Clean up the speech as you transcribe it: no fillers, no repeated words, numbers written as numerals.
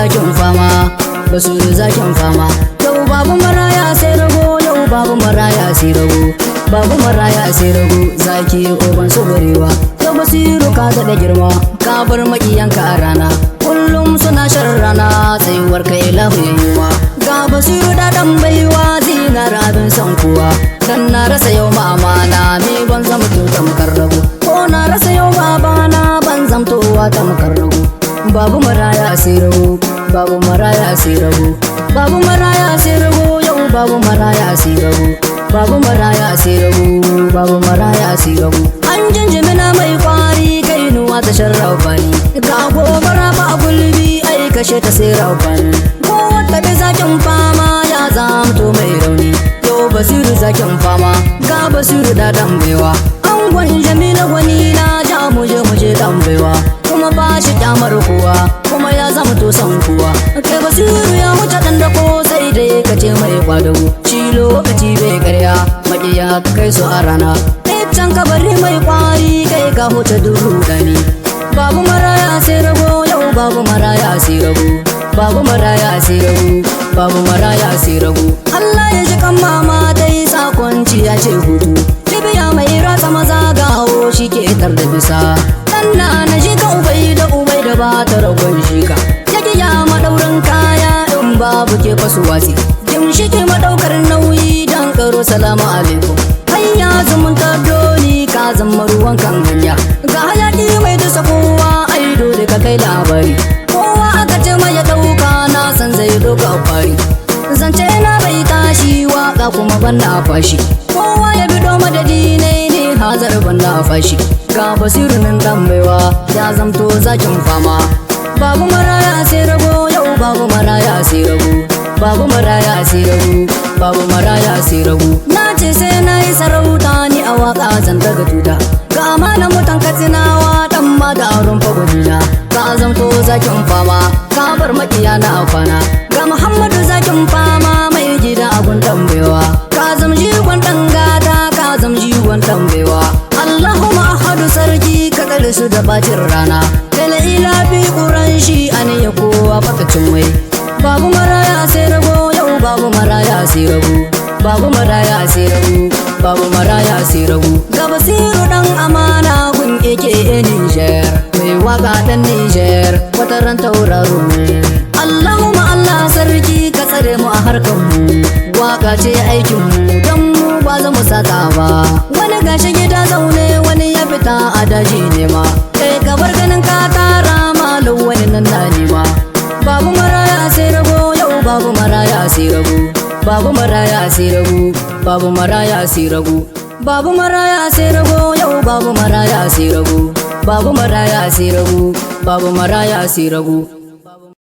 zakin fama, Basiru zakin fama. Yau babu maraya sai rago, yau babu maraya sai rago, babu maraya sai rago, zaki oban su barewa. Yau Basiru ka daɗa girma, ka bar maƙiyanka a rana, kullum suna shan rana, tsayuwar ka ilahu yayyuwa. Ga Basiru da ɗan baiwa, zinar abin son kowa. Dan na rasa yau ma'amana, ni ban zama tuta makarrabu, ko na rasa yau babana, ban zamtowa ta makarrabu. Babu maraya sai rago, babu maraya sai rago, babu maraya sai rago, yau babu maraya sai rago, babu maraya sai rago, babu maraya sai rago. An jinjimina mai kwari, kai nuwa ta sharrafani, ga gobara ba gulbi, ai kashe ta sai rafani. Ko wata bi zakin fama, ya zamto mai rauni. Yau Basiru zakin fama, ga Basiru da dan baiwa. Angon Jamila gwani na, ja muje dan baiwa, kuma ba shi kyamar kowa, kuma ya zama to san kowa. Kai Basiru ya wuce dan da ko, sai dai ka ce mai kwadago, shi lokaci bai karya, maƙiya ka kai su a rana. Can kabari mai kwari, kai ka huce duhu dani. Babu maraya sai rago, yau babu maraya sai rago, babu maraya sai rago, babu maraya sai rago. Allah ya ji kan mama dai, sakonci ya ce hutu, kibiya mai ratsa maza gawo shi ke tar da bisa. Dan na shi ka ubai da ba ta ragon shi ka, yake ya madaurin kaya in babu ke fasuwasi, shi ke madaukar nauyi dan karo. Salamu alaikum, hanya zumunta doni, ka zama ruwan kan hanya, ga hayaki mai dusa kowa, ai dole ka kai labari. Kowa aka ce mai ya dauka, na san zai doka fari, zance na bai tashi, waka kuma ban na fashi. Kowa ya bi doma da dinai ne, Hazar ban na fashi. Ga Basiru nan dan baiwa, ya zamto zakin fama. Babu maraya sai rago, yau babu maraya sai rago, babu maraya sai rago, babu maraya sai rago. Na ce sai na yi sarauta, ni a waka zan daga tuta, ga amanan mutan Katsinawa, dan ma da auren fagwadina. Ka zamto zakin fama, ka bar maƙiya na kwana, ga Muhammadu zakin fama, mai gida abun tambewa. Ka zam jigon dan gata, ka zam jigon tambewa. Allahumma ahadu sarki, ka tsare su da bacin rana, tala ila bi ƙuran shi, ane ya kowa fakacin wai. Babu maraya sai rago, yau babu maraya sai rago, babu maraya sai rago, babu maraya sai rago. Ga Basiru dan amana, gun keke Niger, mai waka dan Niger, wata ran tauraro ne. Allahumma Allah sarki, ka tsare mu a harkan mu, waka ce aikin mu, dan mu ba za mu sata ba. Wani gashi gida zaune, wani ya fita a daji nema, kai ka bar ganin ka tara malau, wani nan na nema. Babu maraya sai rago, yau babu maraya sai rago, babu maraya sai rago, babu maraya sai rago, babu maraya sai rago, yau babu maraya sai rago, babu maraya sai rago, babu maraya sai rago.